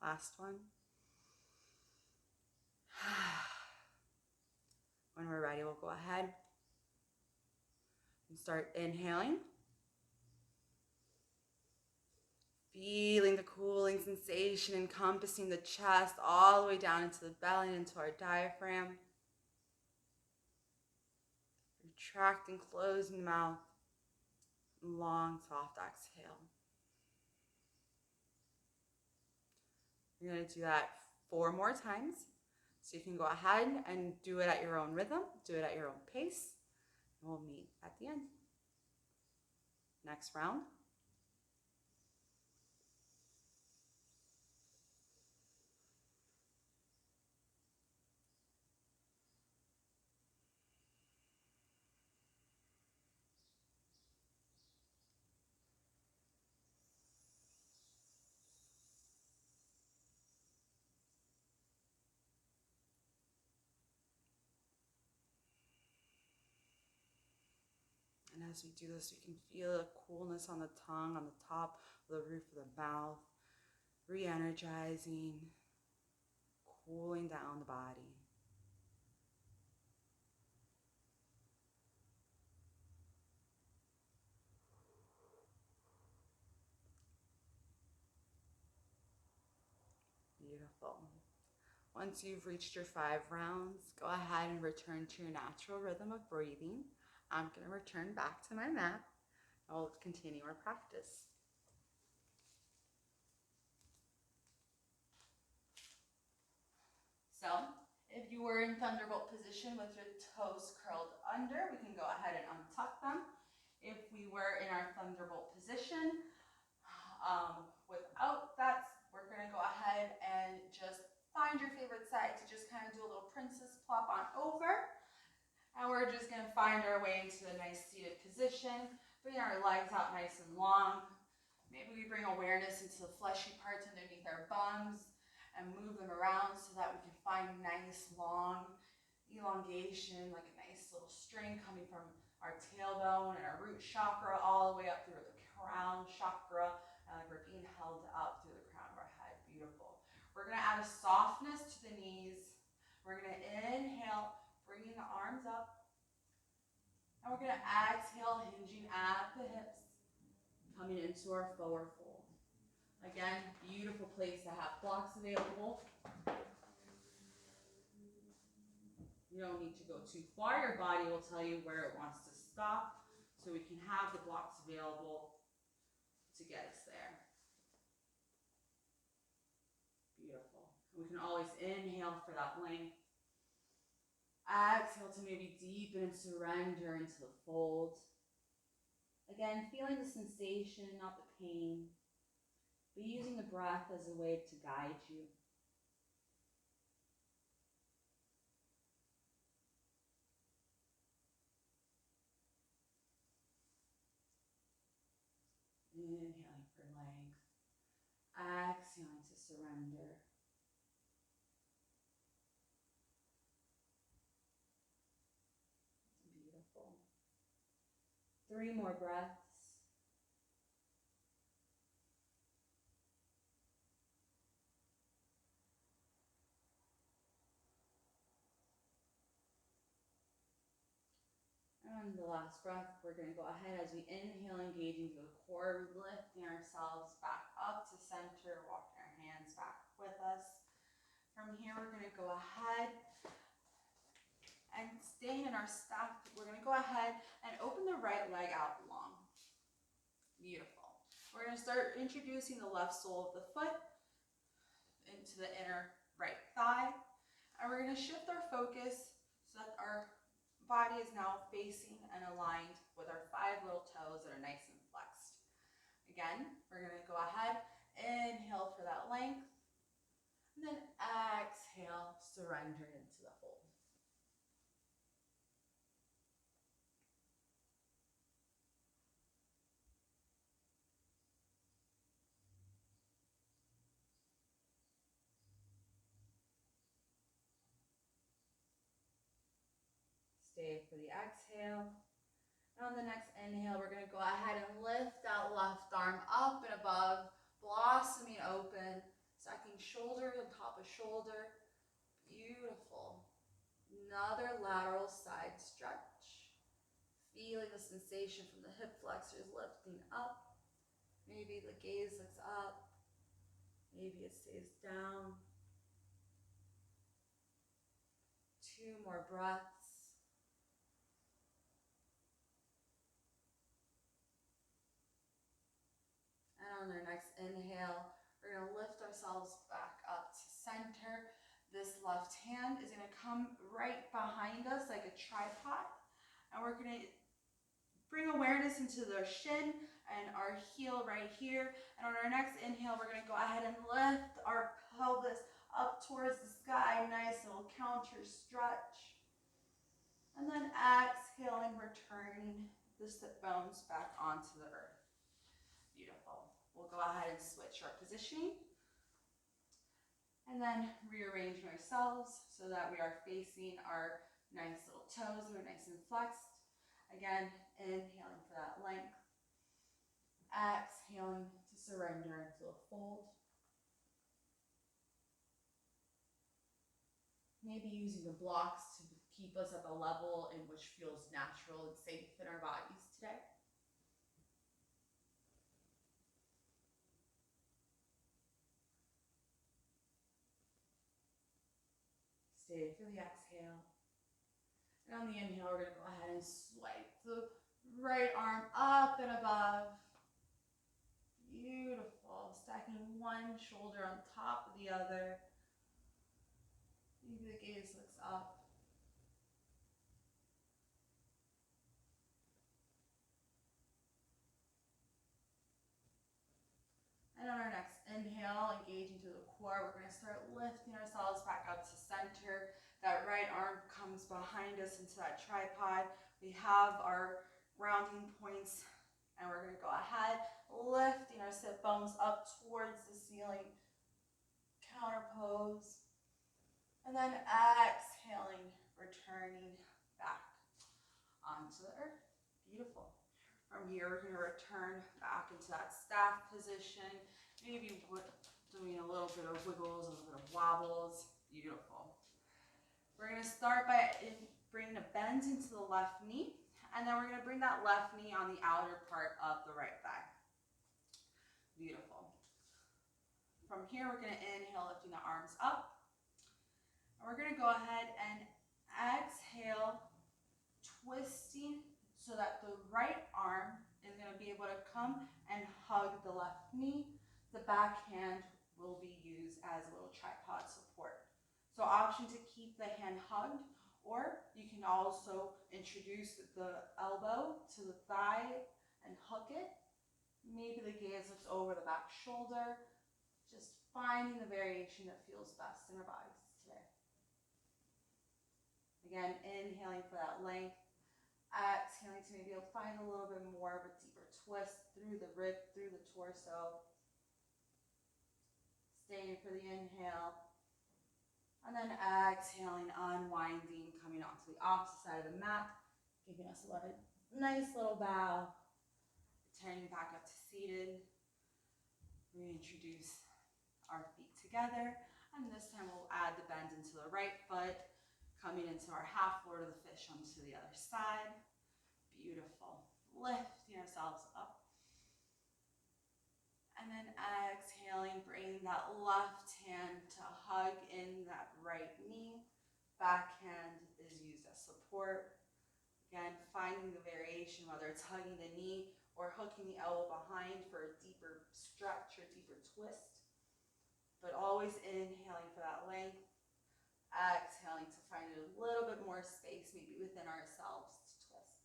Last one. When we're ready, we'll go ahead and start inhaling. Feeling the cooling sensation encompassing the chest all the way down into the belly and into our diaphragm. Retracting, closing the mouth. Long, soft exhale. You're going to do that 4 more times. So you can go ahead and do it at your own rhythm, do it at your own pace. And we'll meet at the end. Next round. And as we do this, we can feel the coolness on the tongue, on the top of the roof of the mouth, re-energizing, cooling down the body. Beautiful. Once you've reached your 5 rounds, go ahead and return to your natural rhythm of breathing. I'm going to return back to my mat. I'll continue our practice. So, if you were in thunderbolt position with your toes curled under, we can go ahead and untuck them. If we were in our thunderbolt position, without that, we're going to go ahead and just find your favorite side to just kind of do a little princess plop on over. And we're just going to find our way into a nice seated position, bring our legs out nice and long. Maybe we bring awareness into the fleshy parts underneath our bums and move them around so that we can find nice long elongation, like a nice little string coming from our tailbone and our root chakra all the way up through the crown chakra, and like we're being held up through the crown of our head. Beautiful. We're going to add a softness to the knees. We're going to inhale, bringing the arms up. And we're going to exhale, hinging at the hips, coming into our forward fold. Again, beautiful place to have blocks available. You don't need to go too far. Your body will tell you where it wants to stop. So we can have the blocks available to get us there. Beautiful. We can always inhale for that length. Exhale to maybe deepen and surrender into the fold. Again, feeling the sensation, not the pain, but using the breath as a way to guide you. Inhaling for length. Exhaling to surrender. Beautiful. 3 more breaths. On the last breath, we're going to go ahead as we inhale, engaging to the core, lifting ourselves back up to center, walking our hands back with us. From here, we're going to go ahead and staying in our staff, we're going to go ahead and open the right leg out long. Beautiful. We're going to start introducing the left sole of the foot into the inner right thigh. And we're going to shift our focus so that our body is now facing and aligned with our 5 little toes that are nice and flexed. Again, we're going to go ahead, inhale for that length, and then exhale, surrender into the hold. Stay for the exhale. And on the next inhale, we're going to go ahead and lift that left arm up and above, blossoming open, stacking shoulder on top of shoulder. Beautiful. Another lateral side stretch. Feeling the sensation from the hip flexors lifting up. Maybe the gaze looks up. Maybe it stays down. 2 more breaths. And on our next inhale, we're going to lift ourselves back up to center. This left hand is going to come right behind us like a tripod. And we're going to bring awareness into the shin and our heel right here. And on our next inhale, we're going to go ahead and lift our pelvis up towards the sky. Nice little counter stretch. And then exhaling, returning the sit bones back onto the earth. Beautiful. We'll go ahead and switch our positioning. And then rearrange ourselves so that we are facing our nice little toes that are nice and flexed. Again, inhaling for that length. Exhaling to surrender into a fold. Maybe using the blocks to keep us at the level in which feels natural and safe in our bodies today. Stay for the exhale. And on the inhale, we're going to go ahead and swipe the right arm up and above. Beautiful. Stacking one shoulder on top of the other. Maybe the gaze looks up. And on our next inhale, engaging to the core, we're going to start lifting ourselves back up to center. That right arm comes behind us into that tripod. We have our grounding points, and we're going to go ahead, lifting our sit bones up towards the ceiling. Counter pose. And then exhaling, returning back onto the earth. Beautiful. From here, we're going to return back into that staff position. Maybe doing a little bit of wiggles, a little bit of wobbles. Beautiful. We're going to start by bringing a bend into the left knee. And then we're going to bring that left knee on the outer part of the right thigh. Beautiful. From here, we're going to inhale, lifting the arms up. And we're going to go ahead and exhale, twisting so that the right arm is going to be able to come and hug the left knee. The back hand will be used as a little tripod support. So option to keep the hand hugged, or you can also introduce the elbow to the thigh and hook it. Maybe the gaze looks over the back shoulder. Just finding the variation that feels best in our bodies today. Again, inhaling for that length. Exhaling to maybe find a little bit more of a deeper twist through the rib, through the torso. Staying for the inhale. And then exhaling, unwinding, coming onto the opposite side of the mat, giving us a nice little bow. Turning back up to seated. Reintroduce our feet together. And this time we'll add the bend into the right foot, coming into our half Lord of the Fish onto the other side. Beautiful. Lifting ourselves up. And then exhaling, bring that left hand to hug in that right knee. Back hand is used as support. Again, finding the variation, whether it's hugging the knee or hooking the elbow behind for a deeper stretch or deeper twist. But always inhaling for that length. Exhaling to find a little bit more space, maybe within ourselves to twist.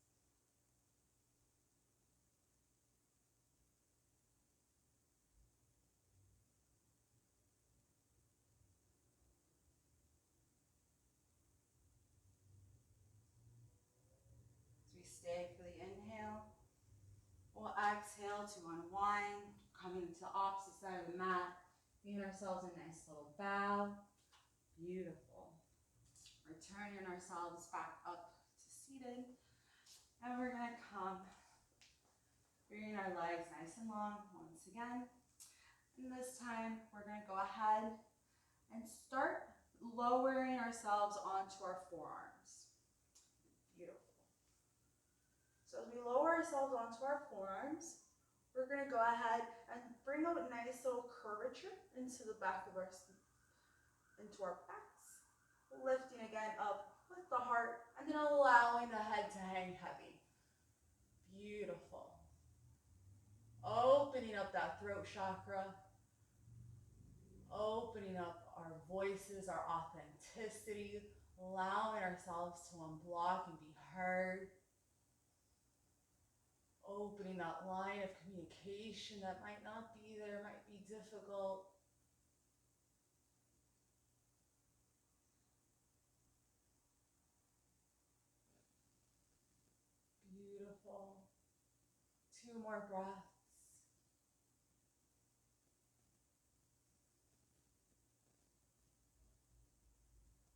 As we stay for the inhale, we'll exhale to unwind, coming to the opposite side of the mat, giving ourselves a nice little bow. Beautiful. Returning ourselves back up to seated. And we're going to come, bringing our legs nice and long once again. And this time, we're going to go ahead and start lowering ourselves onto our forearms. Beautiful. So as we lower ourselves onto our forearms, we're going to go ahead and bring a nice little curvature into the back of our, into our backs. Lifting again up with the heart, and then allowing the head to hang heavy. Beautiful. Opening up that throat chakra. Opening up our voices, our authenticity, allowing ourselves to unblock and be heard. Opening that line of communication that might not be there, might be difficult. Beautiful. 2 more breaths.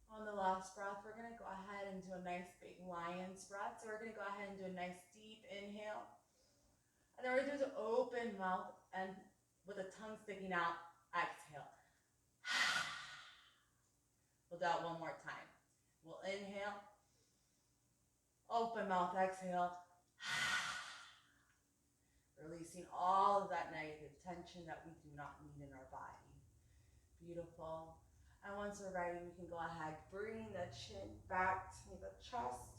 On the last breath, we're going to go ahead and do a nice big lion's breath. So we're going to go ahead and do a nice deep inhale. And then we're going to do the open mouth and with the tongue sticking out, exhale. We'll do that one more time. We'll inhale. Open mouth, exhale. Releasing all of that negative tension that we do not need in our body. Beautiful. And once we're ready, we can go ahead, bring the chin back to the chest,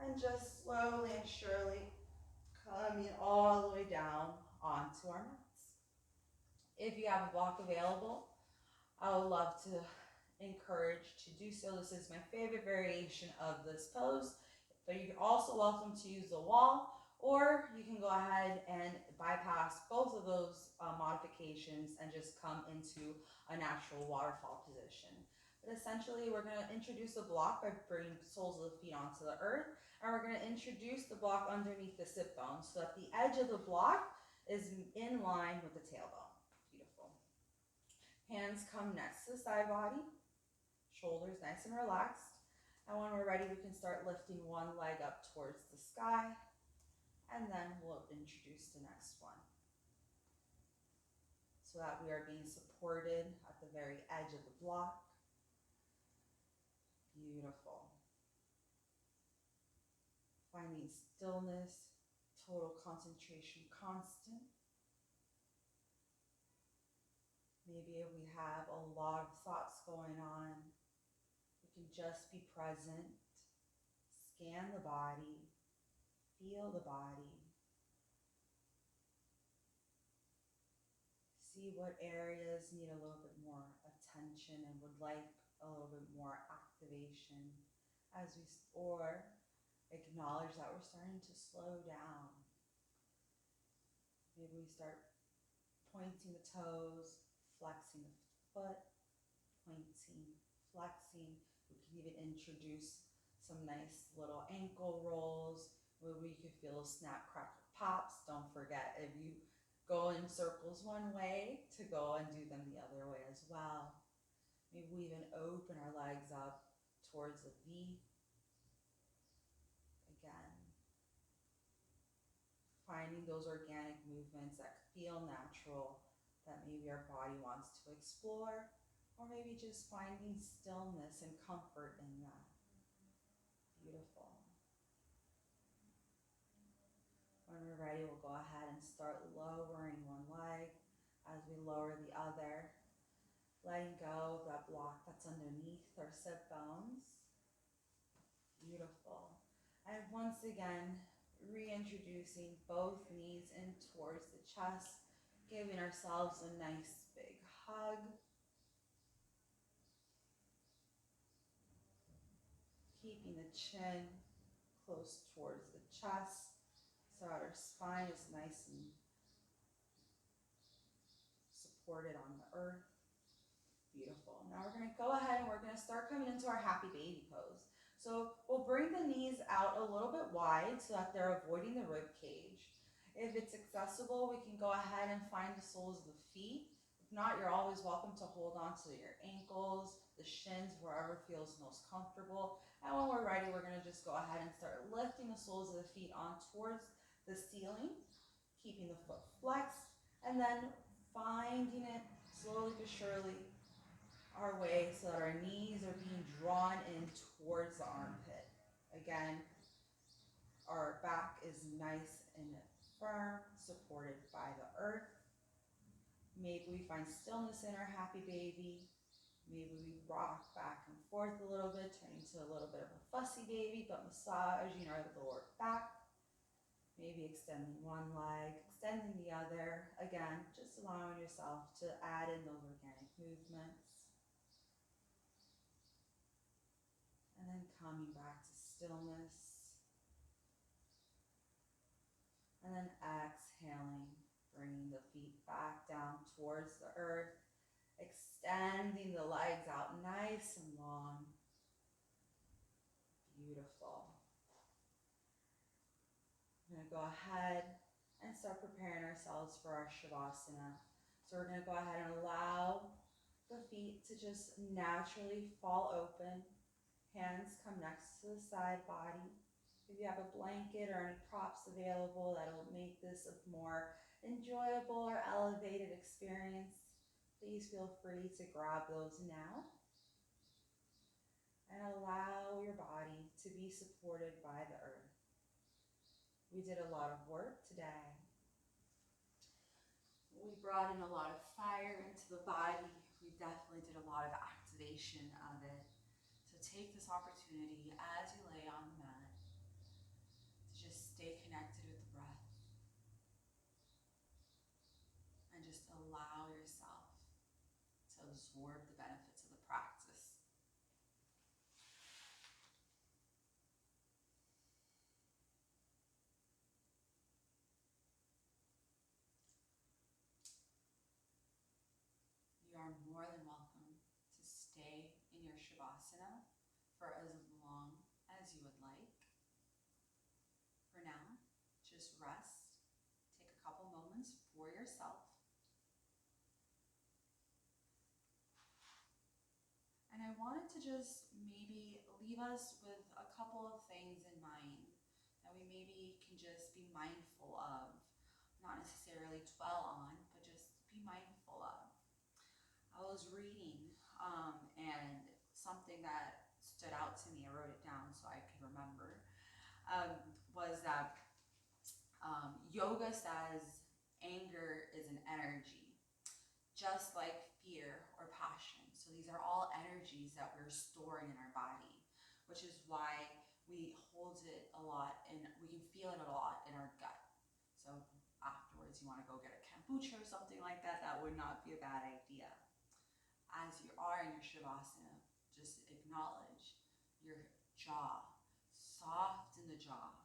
and just slowly and surely coming all the way down onto our mats. If you have a block available, I would love to encourage to do so. This is my favorite variation of this pose, but you're also welcome to use the wall, or you can go ahead and bypass both of those modifications and just come into a natural waterfall position. But essentially, we're going to introduce the block by bringing the soles of the feet onto the earth, and we're going to introduce the block underneath the sit bone so that the edge of the block is in line with the tailbone. Beautiful. Hands come next to the side body, shoulders nice and relaxed. And when we're ready, we can start lifting one leg up towards the sky, and then we'll introduce the next one, so that we are being supported at the very edge of the block. Beautiful. Finding stillness, total concentration constant. Maybe if we have a lot of thoughts going on, we can just be present, scan the body, feel the body. See what areas need a little bit more attention and would like a little bit more activation as we, or acknowledge that we're starting to slow down. Maybe we start pointing the toes, flexing the foot, pointing, flexing. We can even introduce some nice little ankle rolls where we could feel snap, crackle, pops. Don't forget, if you go in circles one way, to go and do them the other way as well. Maybe we even open our legs up towards a V. Again, finding those organic movements that feel natural, that maybe our body wants to explore, or maybe just finding stillness and comfort in that. Beautiful. When we're ready, we'll go ahead and start lowering one leg as we lower the other, letting go of that block that's underneath our sit bones. Beautiful. And once again, reintroducing both knees in towards the chest, giving ourselves a nice big hug. Keeping the chin close towards the chest so that our spine is nice and supported on the earth. Beautiful. Now we're going to go ahead and we're going to start coming into our happy baby pose. So we'll bring the knees out a little bit wide so that they're avoiding the rib cage. If it's accessible, we can go ahead and find the soles of the feet. If not, you're always welcome to hold on to your ankles, the shins, wherever feels most comfortable. And when we're ready, we're going to just go ahead and start lifting the soles of the feet on towards the ceiling, keeping the foot flexed, and then finding it slowly but surely our way so that our knees are being drawn in towards the armpit. Again, our back is nice and firm, supported by the earth. Maybe we find stillness in our happy baby. Maybe we rock back and forth a little bit, turning to a little bit of a fussy baby, but massaging our lower back. Maybe extending one leg, extending the other. Again, just allowing yourself to add in those organic movements. And then coming back to stillness. And then exhaling, bringing the feet back down towards the earth. Extending the legs out nice and long. Beautiful. We're going to go ahead and start preparing ourselves for our Shavasana. So we're going to go ahead and allow the feet to just naturally fall open. Hands come next to the side body. If you have a blanket or any props available that'll make this a more enjoyable or elevated experience, please feel free to grab those now. And allow your body to be supported by the earth. We did a lot of work today. We brought in a lot of fire into the body. We definitely did a lot of activation of it. So take this opportunity as you lay on the mat to just stay connected with the breath. And just allow yourself to absorb the benefits of the practice. You are more than welcome to stay in your Shavasana for as long as you would like. For now, just rest. Take a couple moments for yourself. And I wanted to just maybe leave us with a couple of things in mind that we maybe can just be mindful of, not necessarily dwell on, but just be mindful of. I was reading and something that stood out to me, I wrote it down so I could remember, was that yoga says anger is an energy, just like fear or passion. So these are all energies that we're storing in our body, which is why we hold it a lot and we can feel it a lot in our gut. So afterwards you want to go get a kombucha or something like that, that would not be a bad idea. As you are in your Shavasana, just acknowledge your jaw, soft in the jaw,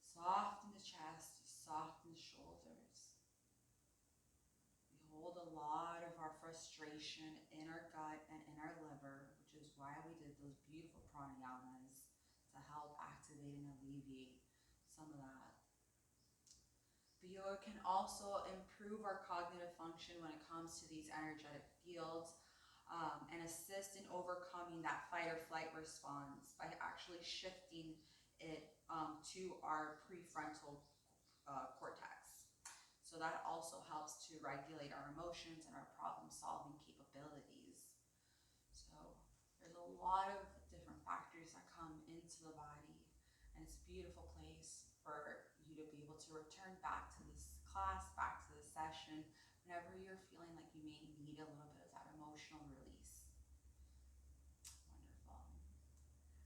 soft in the chest, soft in the shoulders. We hold a lot of our frustration in our gut and in our liver, which is why we did those beautiful pranayamas to help activate and alleviate some of that. The yoga can also improve our cognitive function when it comes to these energetic fields and assist in overcoming that fight or flight response by actually shifting it to our prefrontal cortex. So that also helps to regulate our emotions and our problem-solving capabilities. So there's a lot of different factors that come into the body, and it's a beautiful place for you to be able to return back to this class, back to the session, whenever you're feeling like you may need a little bit of that emotional release. Wonderful.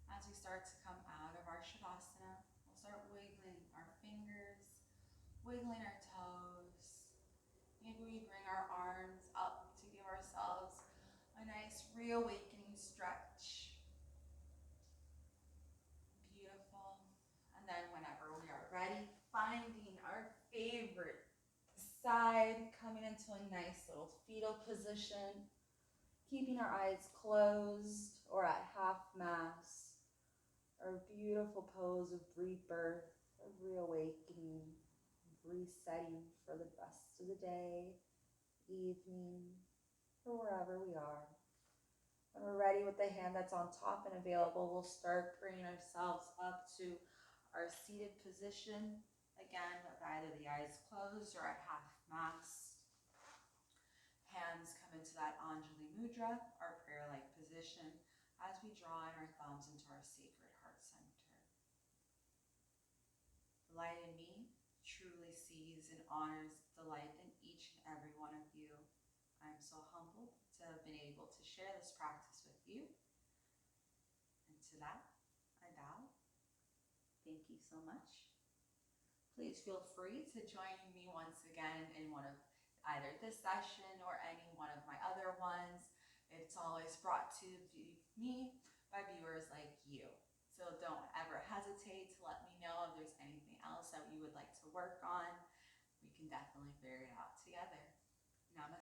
As we start to come out of our Shavasana, we'll start wiggling our fingers, wiggling our toes. Maybe we bring our arms up to give ourselves a nice reawakening stretch. Beautiful. And then whenever we are ready, finding our favorite side, coming into a nice little fetal position, keeping our eyes closed or at half mast. Our beautiful pose of rebirth, of reawakening, resetting for the rest of the day, evening, or wherever we are. When we're ready with the hand that's on top and available, we'll start bringing ourselves up to our seated position. Again, with either the eyes closed or at half mast. Hands come into that Anjali Mudra, our prayer-like position, as we draw in our thumbs into our sacred heart center. The light in me truly sees and honors the light in each and every one of you. I am so humbled to have been able to share this practice with you. And to that, I bow. Thank you so much. Please feel free to join me once again in one of either this session or any one of my other ones. It's always brought to me by viewers like you. So don't ever hesitate to let me know if there's anything else that you would like to work on. We can definitely figure it out together. Namaste.